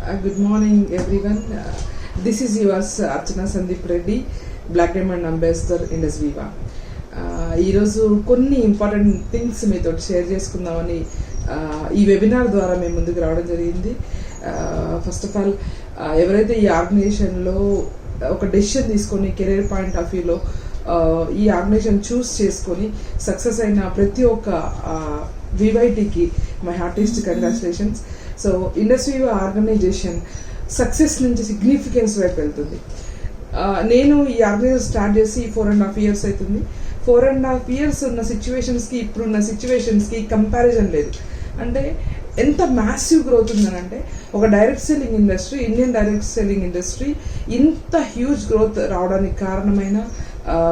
Good morning, everyone. This is yours, Archana Sandeep Reddy, Black Diamond Ambassador Indus Viva. ఈరోజు కొన్ని important things మీతో share చేసుకుందామని ఈ webinar ద్వారా మేము ముందుకు రావడం జరిగింది. ఫస్ట్ ఆఫ్ ఆల్, ఎవరైతే ఈ ఆర్గనైజేషన్లో ఒక డెసిషన్ తీసుకొని కెరీర్ పాయింట్ ఆఫ్ వ్యూలో ఈ ఆర్గనైజేషన్ చూస్ చేసుకొని సక్సెస్ అయిన ప్రతి ఒక్క వివైటీకి my heartiest congratulations. So Indus Viva organization success నుంచి సిగ్నిఫికెన్స్ వైపు వెళ్తుంది. నేను ఈ ఆర్గనైజేషన్ స్టార్ట్ చేసి 4.5 years అవుతుంది. 4.5 years ఉన్న సిచ్యువేషన్స్కి ఇప్పుడున్న సిచ్యువేషన్స్కి కంపారిజన్ లేదు. అంటే ఎంత మ్యాసివ్ గ్రోత్ ఉందనంటే ఒక direct selling industry, Indian direct selling industry ఇంత హ్యూజ్ గ్రోత్ రావడానికి కారణమైన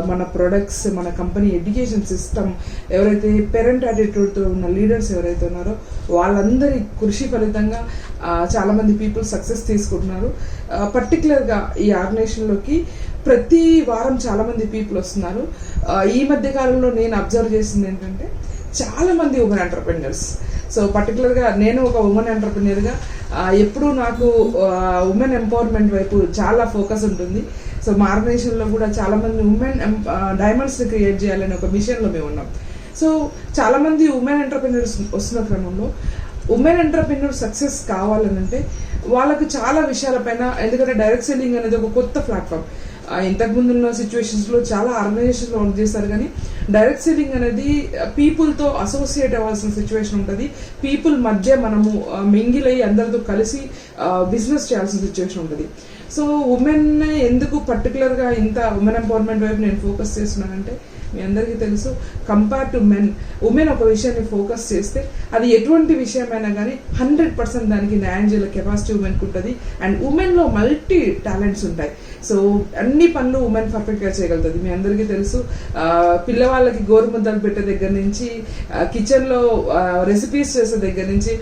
మన ప్రొడక్ట్స్, మన కంపెనీ ఎడ్యుకేషన్ సిస్టమ్, ఎవరైతే పేరెంట్ యాటిట్యూడ్తో ఉన్న లీడర్స్ ఎవరైతే ఉన్నారో వాళ్ళందరి కృషి ఫలితంగా చాలామంది పీపుల్ సక్సెస్ తీసుకుంటున్నారు. పర్టికులర్గా ఈ ఆర్గనైజేషన్లోకి ప్రతి వారం చాలామంది పీపుల్ వస్తున్నారు. ఈ మధ్య కాలంలో నేను అబ్జర్వ్ చేసింది ఏంటంటే చాలామంది ఉమెన్ ఎంటర్‌ప్రెన్యూర్స్. సో పర్టికులర్గా నేను ఒక ఉమెన్ ఎంటర్‌ప్రెన్యూర్గా ఎప్పుడూ నాకు ఉమెన్ ఎంపవర్మెంట్ వైపు చాలా ఫోకస్ ఉంటుంది. సో మా ఆర్గనైజేషన్లో కూడా చాలామంది ఉమెన్ డైమండ్స్ని క్రియేట్ చేయాలని ఒక మిషన్లో మేము ఉన్నాం. సో చాలామంది ఉమెన్ ఎంటర్‌ప్రెన్యూర్స్ వస్తున్న క్రమంలో ఉమెన్ ఎంటర్‌ప్రెన్యూర్ సక్సెస్ కావాలనంటే వాళ్ళకు చాలా విషయాలపైన, ఎందుకంటే డైరెక్ట్ సెల్లింగ్ అనేది ఒక కొత్త ప్లాట్ఫామ్. ఇంతకుముందు ఉన్న సిచ్యువేషన్స్లో చాలా ఆర్గనైజేషన్లో వర్క్ చేస్తారు, కానీ డైరెక్ట్ సెల్లింగ్ అనేది పీపుల్తో అసోసియేట్ అవ్వాల్సిన సిచ్యువేషన్ ఉంటుంది. పీపుల్ మధ్య మనము మింగిల్ అయ్యి అందరితో కలిసి బిజినెస్ చేయాల్సిన సిచ్యువేషన్ ఉంటుంది. సో ఉమెన్ ఎందుకు పర్టికులర్గా ఇంత ఉమెన్ ఎంపవర్మెంట్ వైపు నేను ఫోకస్ చేస్తున్నానంటే, మీ అందరికీ తెలుసు, కంపేర్ టు మెన్, ఉమెన్ ఒక విషయాన్ని ఫోకస్ చేస్తే అది ఎటువంటి విషయమైనా కానీ 100% దానికి న్యాయం చేయాల కెపాసిటీ ఉమెన్కి ఉంటుంది. అండ్ ఉమెన్లో మల్టీ టాలెంట్స్ ఉంటాయి. సో అన్ని పనులు ఉమెన్ పర్ఫెక్ట్గా చేయగలుగుతుంది. మీ అందరికీ తెలుసు, పిల్లవాళ్ళకి గోరుముద్దలు పెట్టే దగ్గర నుంచి, కిచెన్లో రెసిపీస్ చేసే దగ్గర నుంచి,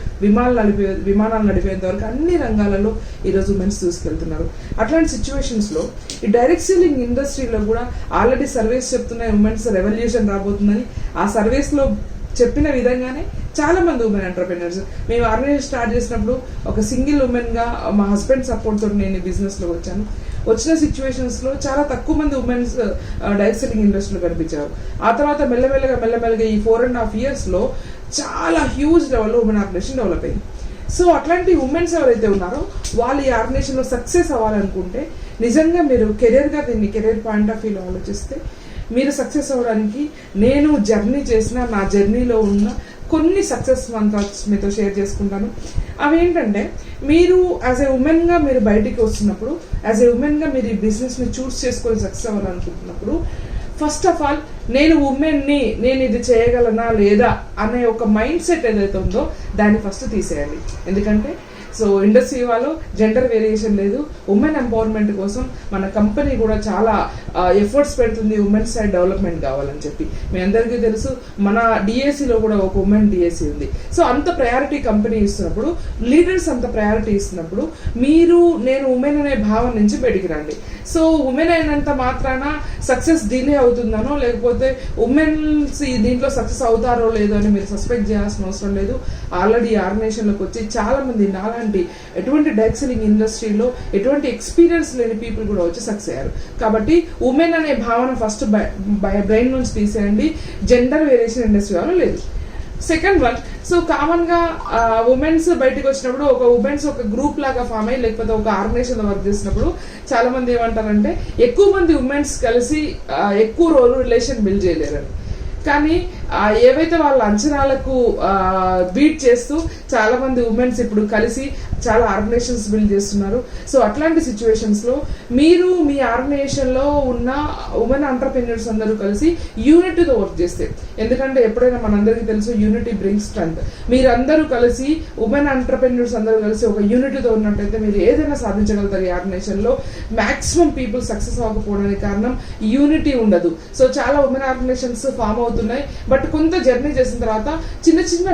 విమానాలు నడిపేంత వరకు అన్ని రంగాలలో ఈరోజు ఉమెన్స్ తీసుకెళ్తున్నారు. అట్లాంటి సిచ్యువేషన్స్లో ఈ డైరెక్ట్ సెల్లింగ్ ఇండస్ట్రీలో కూడా ఆల్రెడీ సర్వేస్ చెప్తున్నాయి ఉమెన్స్ రెవల్యూషన్ రాబోతుందని. ఆ సర్వేస్లో చెప్పిన విధంగానే చాలా మంది ఉమెన్ ఎంటర్‌ప్రెన్యూర్స్, మేము ఆర్గనైజేషన్ స్టార్ట్ చేసినప్పుడు ఒక సింగిల్ ఉమెన్గా మా హస్బెండ్ సపోర్ట్ తోటి నేను బిజినెస్లో వచ్చాను. వచ్చిన సిచ్యువేషన్స్లో చాలా తక్కువ మంది ఉమెన్స్ డైరెక్ట్ సెల్లింగ్ ఇండస్ట్రీలో కనిపించారు. ఆ తర్వాత మెల్లమెల్లగా ఈ 4.5 yearsలో చాలా హ్యూజ్ లెవెల్లో ఉమెన్ ఆర్గనైజేషన్ డెవలప్ అయింది. సో అట్లాంటి ఉమెన్స్ ఎవరైతే ఉన్నారో వాళ్ళు ఈ ఆర్గనైజేషన్లో సక్సెస్ అవ్వాలనుకుంటే, నిజంగా మీరు కెరీర్గా దీన్ని కెరీర్ పాయింట్ ఆఫ్ వ్యూలో ఆలోచిస్తే మీరు సక్సెస్ అవ్వడానికి నేను జర్నీ చేసిన, నా జర్నీలో ఉన్న కొన్ని సక్సెస్ మంత్రాస్ మీతో షేర్ చేసుకుంటాను. అవి ఏంటంటే, మీరు యాజ్ ఏ ఉమెన్గా మీరు బయటికి వస్తున్నప్పుడు, యాజ్ ఏ ఉమెన్గా మీరు ఈ బిజినెస్ని చూస్ చేసుకొని సక్సెస్ అవ్వాలనుకుంటున్నప్పుడు, ఫస్ట్ ఆఫ్ ఆల్ నేను ఉమెన్ని, నేను ఇది చేయగలనా లేదా అనే ఒక మైండ్ సెట్ ఏదైతే ఉందో దాన్ని ఫస్ట్ తీసేయాలి. ఎందుకంటే సో ఇండస్ వివాలో జెండర్ వేరియేషన్ లేదు. ఉమెన్ ఎంపవర్మెంట్ కోసం మన కంపెనీ కూడా చాలా ఎఫర్ట్స్ పెడుతుంది ఉమెన్ సైడ్ డెవలప్మెంట్ కావాలని చెప్పి. మీ అందరికీ తెలుసు, మన డిఏసీలో కూడా ఒక ఉమెన్ డిఏసీ ఉంది. సో అంత ప్రయారిటీ కంపెనీ ఇస్తున్నప్పుడు, లీడర్స్ అంత ప్రయారిటీ ఇస్తున్నప్పుడు, మీరు నేను ఉమెన్ అనే భావం నుంచి బయటికి రండి. సో ఉమెన్ అయినంత మాత్రాన సక్సెస్ డిలే అవుతుందనో, లేకపోతే ఉమెన్స్ దీంట్లో సక్సెస్ అవుతారో లేదో అని మీరు సస్పెక్ట్ చేయాల్సిన అవసరం లేదు. ఆల్రెడీ ఆర్గనైజేషన్లోకి వచ్చి చాలా మంది నాలాంటి ఎటువంటి డైరెక్ట్ సెల్లింగ్ ఇండస్ట్రీలో ఎటువంటి ఎక్స్పీరియన్స్ లేని పీపుల్ కూడా వచ్చి సక్సెస్ అయ్యారు. కాబట్టి ఉమెన్ అనే భావన ఫస్ట్ బ్రెయిన్ నుంచి తీసేయండి. జెండర్ వేరియేషన్ ఇండస్ట్రీలో లేదు. సెకండ్ వన్, సో కామన్గా ఉమెన్స్ బయటకు వచ్చినప్పుడు ఒక ఉమెన్స్ ఒక గ్రూప్ లాగా ఫామ్ అయ్యి, లేకపోతే ఒక ఆర్గనైజేషన్లో వర్క్ చేసినప్పుడు చాలా మంది ఏమంటారంటే ఎక్కువ మంది ఉమెన్స్ కలిసి ఎక్కువ రోజులు రిలేషన్ బిల్డ్ చేయలేరని. కానీ ఏవైతే వాళ్ళ అంచనాలకు బీట్ చేస్తూ చాలా మంది ఉమెన్స్ ఇప్పుడు కలిసి చాలా ఆర్గనైజేషన్స్ బిల్డ్ చేస్తున్నారు. సో అట్లాంటి సిచ్యువేషన్స్లో మీరు మీ ఆర్గనైజేషన్లో ఉన్న ఉమెన్ ఎంటర్‌ప్రెన్యూర్స్ అందరూ కలిసి యూనిటీతో వర్క్ చేస్తే, ఎందుకంటే ఎప్పుడైనా మనందరికీ తెలుసు యూనిటీ బ్రింగ్స్ స్ట్రెంగ్త్. మీరందరూ కలిసి ఉమెన్ ఎంటర్‌ప్రెన్యూర్స్ అందరూ కలిసి ఒక యూనిటీతో ఉన్నట్టయితే మీరు ఏదైనా సాధించగలుగుతారు. ఈ ఆర్గనైజేషన్లో మ్యాక్సిమం పీపుల్ సక్సెస్ అవ్వకపోవడానికి కారణం యూనిటీ ఉండదు. సో చాలా ఉమెన్ ఆర్గనైజేషన్స్ ఫామ్ అవుతున్నాయి, బట్ కొంత జర్నీ చేసిన తర్వాత చిన్న చిన్న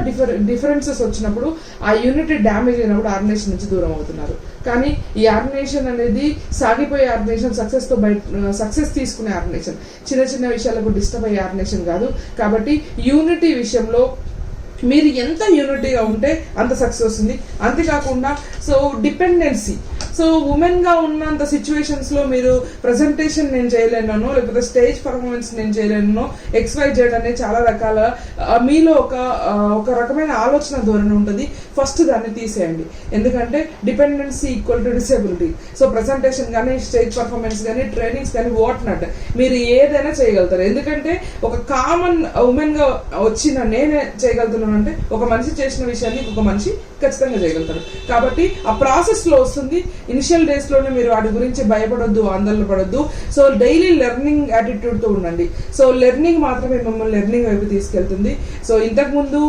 డిఫరెన్సెస్ వచ్చినప్పుడు ఆ యూనిటీ డ్యామేజ్ అయినప్పుడు ఆర్గనైజేషన్ నుంచి దూరం అవుతున్నారు. కానీ ఈ ఆర్గనైజేషన్ అనేది సాగిపోయే ఆర్గనైజేషన్, సక్సెస్ తీసుకునే ఆర్గనైజేషన్, చిన్న చిన్న విషయాలకు డిస్టర్బ్ అయ్యే ఆర్గనైజేషన్ కాదు. కాబట్టి యూనిటీ విషయంలో మీరు ఎంత యూనిటీగా ఉంటే అంత సక్సెస్ వస్తుంది. అంతేకాకుండా సో డిపెండెన్సీ, సో ఉమెన్గా ఉన్నంత సిచ్యువేషన్స్లో మీరు ప్రజెంటేషన్ నేను చేయలేనో, లేకపోతే స్టేజ్ పర్ఫార్మెన్స్ నేను చేయలేనో, XYZ అనే చాలా రకాల మీలో ఒక రకమైన ఆలోచన ధోరణి ఉంటుంది. ఫస్ట్ దాన్ని తీసేయండి. ఎందుకంటే dependency equal to disability. So presentation కానీ, స్టేజ్ పర్ఫార్మెన్స్ కానీ, ట్రైనింగ్స్ కానీ, వాట్ నాట్, మీరు ఏదైనా చేయగలుగుతారు. ఎందుకంటే ఒక కామన్ ఉమెన్గా వచ్చిన నేనే చేయగలుగుతున్నాను అంటే ఒక మనిషి చేసిన విషయాన్ని ఒక మనిషి ఖచ్చితంగా చేయగలుగుతారు. కాబట్టి ఆ ప్రాసెస్లో వస్తుంది. ఇనిషియల్ డేస్లోనే మీరు వాటి గురించి భయపడొద్దు, ఆందోళన పడొద్దు. సో డైలీ లెర్నింగ్ యాటిట్యూడ్తో ఉండండి. సో లెర్నింగ్ మాత్రమే మిమ్మల్ని లెర్నింగ్ వైపు తీసుకెళ్తుంది. సో ఇంతకుముందు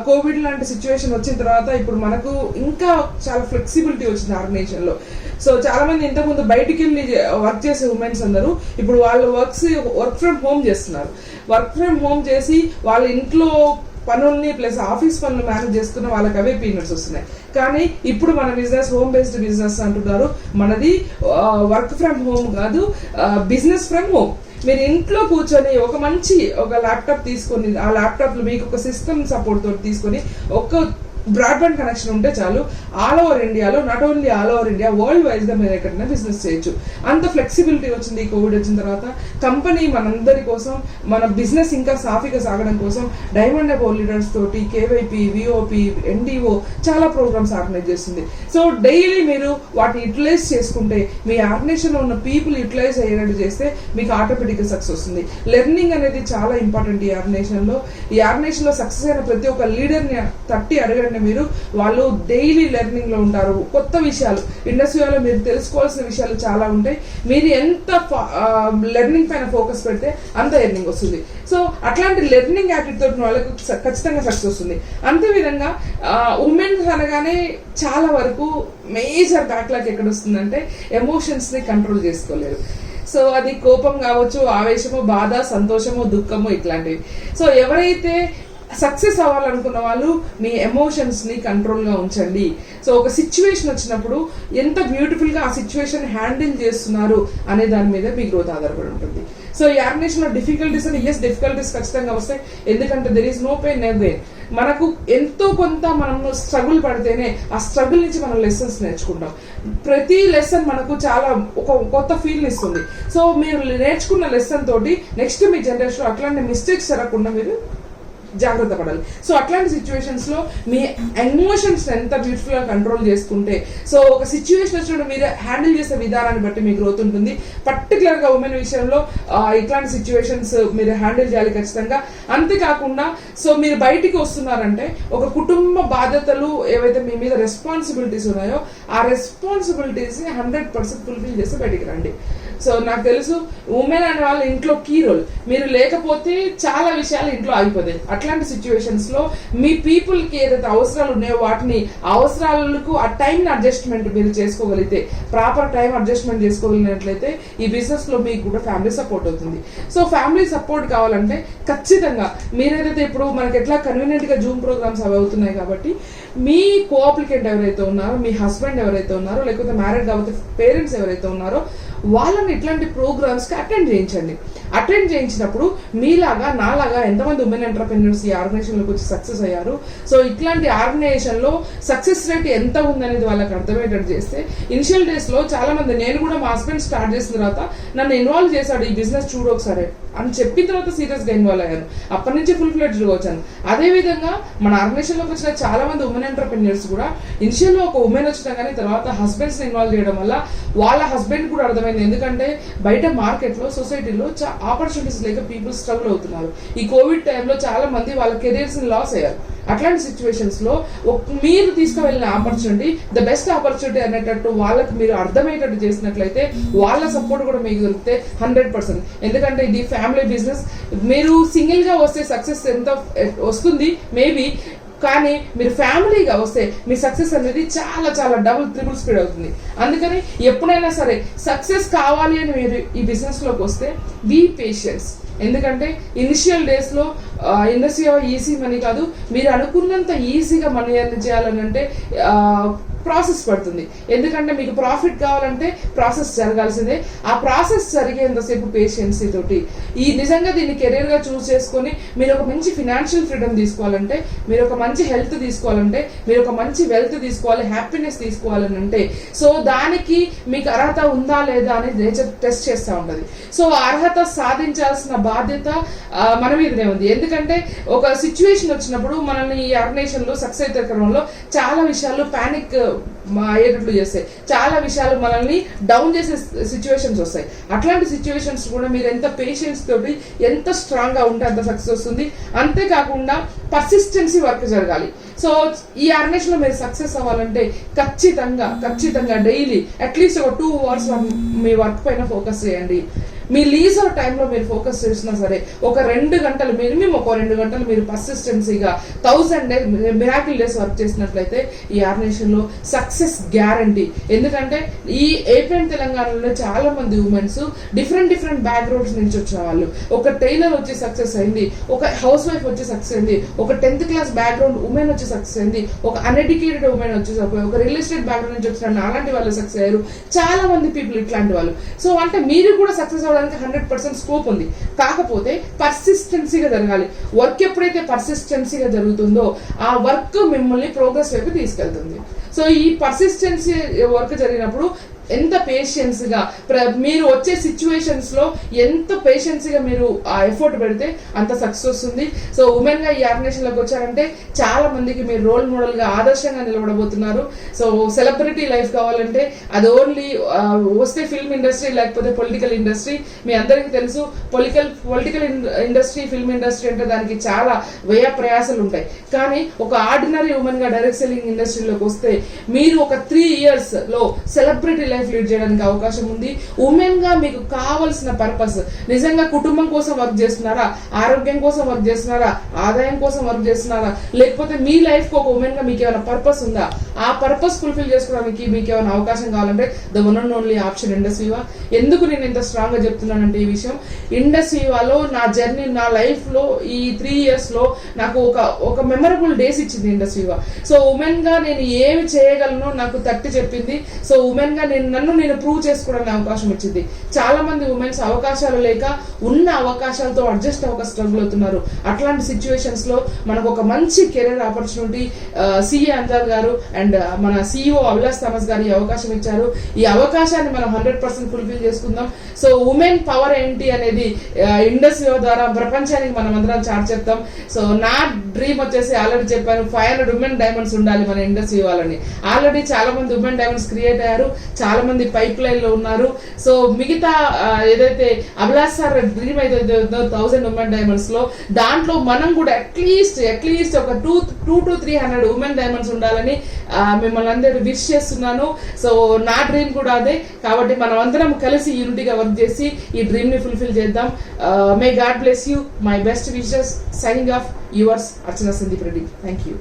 కోవిడ్ లాంటి సిచ్యువేషన్ వచ్చిన తర్వాత ఇప్పుడు మనకు ఇంకా చాలా ఫ్లెక్సిబిలిటీ వచ్చింది ఆర్గనైజేషన్లో. సో చాలా మంది ఇంతకుముందు బయటికి వెళ్ళి వర్క్ చేసే ఉమెన్స్ అందరూ ఇప్పుడు వాళ్ళు వర్క్ ఫ్రమ్ హోమ్ చేస్తున్నారు. వర్క్ ఫ్రమ్ హోమ్ చేసి వాళ్ళ ఇంట్లో పనుల్ని ప్లస్ ఆఫీస్ పనులు మేనేజ్ చేస్తున్న వాళ్ళకి అవే పీరియడ్స్ వస్తున్నాయి. కానీ ఇప్పుడు మన బిజినెస్ హోమ్ బేస్డ్ బిజినెస్ అంటున్నారు. మనది వర్క్ ఫ్రమ్ హోమ్ కాదు, బిజినెస్ ఫ్రమ్ హోమ్. మీరు ఇంట్లో కూర్చొని ఒక ల్యాప్టాప్ తీసుకొని, ఆ ల్యాప్టాప్లో మీకు ఒక సిస్టమ్ సపోర్ట్ తోటి తీసుకొని ఒక బ్రాడ్బ్యాండ్ కనెక్షన్ ఉంటే చాలు, ఆల్ ఓవర్ ఇండియాలో, not only all over India, world వైజ్గా మీరు ఎక్కడైనా బిజినెస్ చేయొచ్చు. అంత ఫ్లెక్సిబిలిటీ వచ్చింది ఈ కోవిడ్ వచ్చిన తర్వాత. కంపెనీ మనందరి కోసం, మన బిజినెస్ ఇంకా సాఫీగా సాగడం కోసం డైమండ్ అబౌ లీడర్స్ తోటి KYP, VOP, NDO చాలా ప్రోగ్రామ్స్ ఆర్గనైజ్ చేస్తుంది. సో డైలీ మీరు వాటిని యూటిలైజ్ చేసుకుంటే, మీ ఆర్గనైజేషన్లో ఉన్న పీపుల్ యూటిలైజ్ అయ్యేటట్టు చేస్తే మీకు ఆటోమేటిక్గా సక్సెస్ వస్తుంది. లెర్నింగ్ అనేది చాలా ఇంపార్టెంట్ ఈ ఆర్గనైజేషన్లో. ఈ ఆర్గనైజేషన్లో సక్సెస్ అయిన ప్రతి ఒక్క లీడర్ని తట్టి అడగండి. మీరు వాళ్ళు డైలీ లెర్నింగ్ లో ఉంటారు. కొత్త విషయాలు ఇండస్ట్రీలో మీరు తెలుసుకోవాల్సిన విషయాలు చాలా ఉంటాయి. మీరు ఎంత లెర్నింగ్ పైన ఫోకస్ పెడితే అంత ఎర్నింగ్ వస్తుంది. సో అట్లాంటి లెర్నింగ్ యాటిట్యూడ్ వాళ్ళకు ఖచ్చితంగా సక్సెస్ వస్తుంది. అంతే విధంగా ఉమెన్స్ అనగానే చాలా వరకు మేజర్ బ్యాక్లాగ్ ఎక్కడ వస్తుందంటే ఎమోషన్స్ ని కంట్రోల్ చేసుకోలేరు. సో అది కోపం కావచ్చు, ఆవేశము, బాధ, సంతోషము, దుఃఖము, ఇట్లాంటివి. సో ఎవరైతే సక్సెస్ అవ్వాలనుకున్న వాళ్ళు మీ ఎమోషన్స్ ని కంట్రోల్ గా ఉంచండి. సో ఒక సిచ్యువేషన్ వచ్చినప్పుడు ఎంత బ్యూటిఫుల్ గా ఆ సిచ్యువేషన్ హ్యాండిల్ చేస్తున్నారు అనే దాని మీద మీ గ్రోత్ ఆధారపడి ఉంటుంది. సో ఈ ఆర్గనైజేషన్ లో డిఫికల్టీస్ అని డిఫికల్టీస్ ఖచ్చితంగా వస్తాయి. ఎందుకంటే there is no pain no gain. మనకు ఎంతో కొంత మనం స్ట్రగుల్ పడితేనే ఆ స్ట్రగుల్ నుంచి మనం లెసన్స్ నేర్చుకుంటాం. ప్రతి లెసన్ మనకు చాలా ఒక కొత్త ఫీల్ ఇస్తుంది. సో మీరు నేర్చుకున్న లెసన్ తోటి నెక్స్ట్ మీ జనరేషన్ అట్లాంటి మిస్టేక్స్ జరగకుండా మీరు జాగ్రత్త పడాలి. సో అట్లాంటి సిచ్యువేషన్స్ లో మీ ఎమోషన్స్ ఎంత బ్యూటిఫుల్ గా కంట్రోల్ చేసుకుంటే, సో ఒక సిచ్యువేషన్ వచ్చినప్పుడు మీరు హ్యాండిల్ చేసే విధానాన్ని బట్టి మీ గ్రోత్ ఉంటుంది. పర్టికులర్ గా ఉమెన్ విషయంలో ఇట్లాంటి సిచ్యువేషన్స్ మీరు హ్యాండిల్ చేయాలి ఖచ్చితంగా. అంతేకాకుండా సో మీరు బయటికి వస్తున్నారంటే ఒక కుటుంబ బాధ్యతలు ఏవైతే మీ మీద రెస్పాన్సిబిలిటీస్ ఉన్నాయో ఆ రెస్పాన్సిబిలిటీస్ ని 100% ఫుల్ఫిల్ చేసి బయటికి రండి. సో నాకు తెలుసు ఉమెన్ అనే వాళ్ళ ఇంట్లో కీ రోల్. మీరు లేకపోతే చాలా విషయాలు ఇంట్లో ఆగిపోతాయి. అట్లాంటి సిచ్యువేషన్స్ లో మీ పీపుల్ కి ఏదైతే అవసరాలు ఉన్నాయో వాటిని అవసరాలకు ఆ టైం అడ్జస్ట్మెంట్ మీరు చేసుకోగలిగితే, ప్రాపర్ టైం అడ్జస్ట్మెంట్ చేసుకోగలిగినట్లయితే ఈ బిజినెస్ లో మీకు కూడా ఫ్యామిలీ సపోర్ట్ అవుతుంది. సో ఫ్యామిలీ సపోర్ట్ కావాలంటే ఖచ్చితంగా మీరేదైతే ఇప్పుడు మనకి ఎట్లా కన్వీనియంట్ గా జూమ్ ప్రోగ్రామ్స్ అవి అవుతున్నాయి కాబట్టి మీ కోఅప్లికెంట్ ఎవరైతే ఉన్నారో, మీ హస్బెండ్ ఎవరైతే ఉన్నారో, లేకపోతే మ్యారీడ్ కాకపోతే పేరెంట్స్ ఎవరైతే ఉన్నారో వాళ్ళని ఇట్లాంటి ప్రోగ్రామ్స్ కి అటెండ్ చేయించండి. అటెండ్ చేయించినప్పుడు మీలాగా నాలాగా ఎంతమంది ఉమెన్ ఎంటర్‌ప్రెన్యూర్స్ ఈ ఆర్గనైజేషన్ లోకి వచ్చి సక్సెస్ అయ్యారు, సో ఇట్లాంటి ఆర్గనైజేషన్ లో సక్సెస్ రేట్ ఎంత ఉందనేది వాళ్ళకి అర్థమయ్యేటట్టు చేస్తే, ఇనిషియల్ డేస్ లో చాలా మంది, నేను కూడా మా హస్బెండ్ స్టార్ట్ చేసిన తర్వాత నన్ను ఇన్వాల్వ్ చేశాడు ఈ బిజినెస్ చూడు ఒకసారి అని చెప్పిన తర్వాత సీరియస్ గా ఇన్వాల్వ్ అయ్యాను. అప్పటి నుంచి ఫుల్ ఫ్లెడ్జ్డ్ గా వచ్చాను. అదే విధంగా మన ఆర్గనైజేషన్ లోకి వచ్చిన చాలా మంది ఉమెన్ ఎంటర్‌ప్రెన్యూర్స్ కూడా ఇనిషియల్ లో ఒక ఉమెన్ వచ్చినా కానీ తర్వాత హస్బెండ్స్ ని ఇన్వాల్వ్ చేయడం వల్ల వాళ్ళ హస్బెండ్ కూడా అర్థమైంది. ఎందుకంటే బయట మార్కెట్ లో సొసైటీలో ఆపర్చునిటీస్ లేక పీపుల్ స్ట్రగుల్ అవుతున్నారు. ఈ కోవిడ్ టైంలో చాలా మంది వాళ్ళ కెరీర్స్ ని లాస్ అయ్యారు. అట్లాంటి సిచ్యువేషన్స్ లో మీరు తీసుకువెళ్ళిన ఆపర్చునిటీ ద బెస్ట్ ఆపర్చునిటీ అనేటట్టు వాళ్ళకి మీరు అర్థమయ్యేటట్టు చేసినట్లయితే వాళ్ళ సపోర్ట్ కూడా మీకు దొరికితే 100%. ఎందుకంటే ఇది ఫ్యామిలీ బిజినెస్. మీరు సింగిల్ గా వస్తే సక్సెస్ ఎంత వస్తుంది మేబీ, కానీ మీరు ఫ్యామిలీగా వస్తే మీ సక్సెస్ అనేది చాలా చాలా డబుల్ ట్రిపుల్ స్పీడ్ అవుతుంది. అందుకని ఎప్పుడైనా సరే సక్సెస్ కావాలి అని మీరు ఈ బిజినెస్ లోకి వస్తే బీ పేషెన్స్. ఎందుకంటే ఇనిషియల్ డేస్లో ఇండస్ట్రీ ఈజీ మనీ కాదు, మీరు అనుకున్నంత ఈజీగా మనీ ఎర్న్ చేయాలని అంటే ప్రాసెస్ పడుతుంది. ఎందుకంటే మీకు ప్రాఫిట్ కావాలంటే ప్రాసెస్ జరగాల్సిందే. ఆ ప్రాసెస్ జరిగేంతసేపు పేషెన్సీ తోటి నిజంగా దీన్ని కెరీర్గా చూస్ చేసుకొని మీరు ఒక మంచి ఫినాన్షియల్ ఫ్రీడమ్ తీసుకోవాలంటే, మీరు ఒక మంచి హెల్త్ తీసుకోవాలంటే, మీరు ఒక మంచి వెల్త్ తీసుకోవాలి, హ్యాపీనెస్ తీసుకోవాలని అంటే, సో దానికి మీకు అర్హత ఉందా లేదా అని నేచర్ టెస్ట్ చేస్తూ ఉంటుంది. సో అర్హత సాధించాల్సిన బాధ్యత మన మీదనే ఉంది. ఎందుకంటే ఒక సిచ్యువేషన్ వచ్చినప్పుడు మనల్ని ఈ ఆర్గనైజేషన్లో సక్సెస్ అయితే క్రమంలో చాలా విషయాలు ప్యానిక్ అయ్యేటట్లు చేస్తాయి, చాలా విషయాలు మనల్ని డౌన్ చేసే సిచ్యువేషన్స్ వస్తాయి. అట్లాంటి సిచ్యువేషన్స్ కూడా మీరు ఎంత పేషెన్స్ తోటి ఎంత స్ట్రాంగ్ గా ఉంటే అంత సక్సెస్ వస్తుంది. అంతేకాకుండా పర్సిస్టెన్సీ వర్క్ జరగాలి. సో ఈ ఆర్గనైజేషన్ లో మీరు సక్సెస్ అవ్వాలంటే ఖచ్చితంగా డైలీ అట్లీస్ట్ ఒక 2 hours మీ వర్క్ పైన ఫోకస్ చేయండి. మీ లీజర్ టైంలో మీరు ఫోకస్ చేసినా సరే ఒక 2 గంటలు మినిమం, ఒక 2 గంటలు మీరు పర్సిస్టెన్సీగా 1000 days మిరాకిల్ డేస్ వర్క్ చేసినట్లయితే ఈ ఆర్గనైజేషన్ లో సక్సెస్ గ్యారంటీ. ఎందుకంటే ఈ ఏపీ తెలంగాణలో చాలా మంది ఉమెన్స్ డిఫరెంట్ బ్యాక్గ్రౌండ్స్ నుంచి వచ్చిన వాళ్ళు, ఒక టైలర్ వచ్చి సక్సెస్ అయింది, ఒక హౌస్ వైఫ్ వచ్చి సక్సెస్ అయింది, ఒక 10th class బ్యాక్గ్రౌండ్ ఉమెన్ వచ్చి సక్సెస్ అయింది, ఒక అన్ఎడ్యుకేటెడ్ ఉమెన్ వచ్చి, ఒక రియల్ ఎస్టేట్ బ్యాక్గ్రౌండ్ నుంచి వచ్చిన అలాంటి వాళ్ళు సక్సెస్ అయ్యారు. చాలా మంది పీపుల్ ఇట్లాంటి వాళ్ళు. సో అంటే మీరు కూడా సక్సెస్ 100% స్కోప్ ఉంది. కాకపోతే పర్సిస్టెన్సీగా జరగాలి. వర్క్ ఎప్పుడైతే పర్సిస్టెన్సీగా జరుగుతుందో ఆ వర్క్ మిమ్మల్ని ప్రోగ్రెస్ వైపు తీసుకెళ్తుంది. సో ఈ పర్సిస్టెన్సీ వర్క్ జరిగినప్పుడు ఎంత పేషెన్స్ గా మీరు వచ్చే సిచ్యువేషన్స్ లో ఎంత పేషెన్స్ గా మీరు ఆ ఎఫర్ట్ పెడితే అంత సక్సెస్ వస్తుంది. సో ఉమెన్ గా ఈ ఆర్గనైజేషన్ లోకి వచ్చారంటే చాలా మందికి మీరు రోల్ మోడల్ గా ఆదర్శంగా నిలబడబోతున్నారు. సో సెలబ్రిటీ లైఫ్ కావాలంటే అది ఓన్లీ వస్తే ఫిల్మ్ ఇండస్ట్రీ లేకపోతే పొలిటికల్ ఇండస్ట్రీ. మీ అందరికీ తెలుసు పొలిటికల్ ఇండస్ట్రీ, ఫిల్మ్ ఇండస్ట్రీ అంటే దానికి చాలా వ్యయ ప్రయాసాలు ఉంటాయి. కానీ ఒక ఆర్డినరీ ఉమెన్ గా డైరెక్ట్ సెల్లింగ్ ఇండస్ట్రీలోకి వస్తే మీరు ఒక 3 years లో సెలబ్రిటీ లైఫ్ లీడ్ చేయడానికి అవకాశం ఉంది. ఉమెన్ గా మీకు కావాల్సిన పర్పస్, నిజంగా కుటుంబం కోసం వర్క్ చేస్తున్నారా, ఆరోగ్యం కోసం వర్క్ చేస్తున్నారా, ఆదాయం కోసం వర్క్ చేస్తున్నారా, లేకపోతే మీ లైఫ్ కు ఒక ఉమెన్ గా మీకు ఏమైనా పర్పస్ ఉందా, ఆ పర్పస్ ఫుల్ఫిల్ చేసుకోవడానికి మీకు ఏమైనా అవకాశం కావాలంటే the one and only option Indus Viva. ఎందుకు నేను ఇంత స్ట్రాంగ్ గా చెప్తున్నానంటే ఈ విషయం, ఇండస్ వివాలో నా జర్నీ, నా లైఫ్ లో ఈ 3 years లో నాకు ఒక మెమరబుల్ డేస్ ఇచ్చింది ఇండస్ వివా. సో ఉమెన్ గా నేను ఏమి చేయగలను నాకు తట్టి చెప్పింది. సో ఉమెన్ గా నన్ను ప్రూవ్ చేసుకోవడానికి అవకాశం ఇచ్చింది. చాలా మంది ఉమెన్స్ అవకాశాలు లేక ఉన్న అవకాశాలతో అడ్జస్ట్ అవ్వక స్ట్రగుల్ అవుతున్నారు. అట్లాంటి సిచ్యువేషన్స్ లో మనకు ఒక మంచి కెరీర్ ఆపర్చునిటీ సిఏ అంజాద్ గారు అండ్ మన CEO అభిలాష్ థామస్ గారు ఈ అవకాశం ఇచ్చారు. ఈ అవకాశాన్ని మనం 100% ఫుల్ఫిల్ చేసుకుందాం. సో ఉమెన్ పవర్ ఏంటి అనేది ఇండస్ట్రీ ద్వారా ప్రపంచానికి మనం అందరం చాటి చెప్తాం. సో నా డ్రీమ్ వచ్చేసి ఆల్రెడీ చెప్పాను, 500 ఉమెన్ డైమండ్స్ ఉండాలి మన ఇండస్ట్రీ వాళ్ళని. ఆల్రెడీ చాలా మంది ఉమెన్ డైమండ్స్ క్రియేట్ అయ్యారు, చాలా మంది పైప్ లైన్ లో ఉన్నారు. సో మిగతా ఏదైతే అభిలాష్ సార్ డ్రీమ్ అయితే 1000 ఉమెన్ డైమండ్స్ లో, దాంట్లో మనం కూడా అట్లీస్ట్ ఒక 200 to 300 ఉమెన్ డైమండ్స్ ఉండాలని మిమ్మల్ని అందరూ విష్ చేస్తున్నాను. సో నా డ్రీమ్ కూడా అదే. కాబట్టి మనం అందరం కలిసి యూనిటీగా వర్క్ చేసి ఈ డ్రీమ్ ని ఫుల్ఫిల్ చేద్దాం. May God bless you. My best wishes. Signing off yours Archana Sandeep Reddy. Thank you.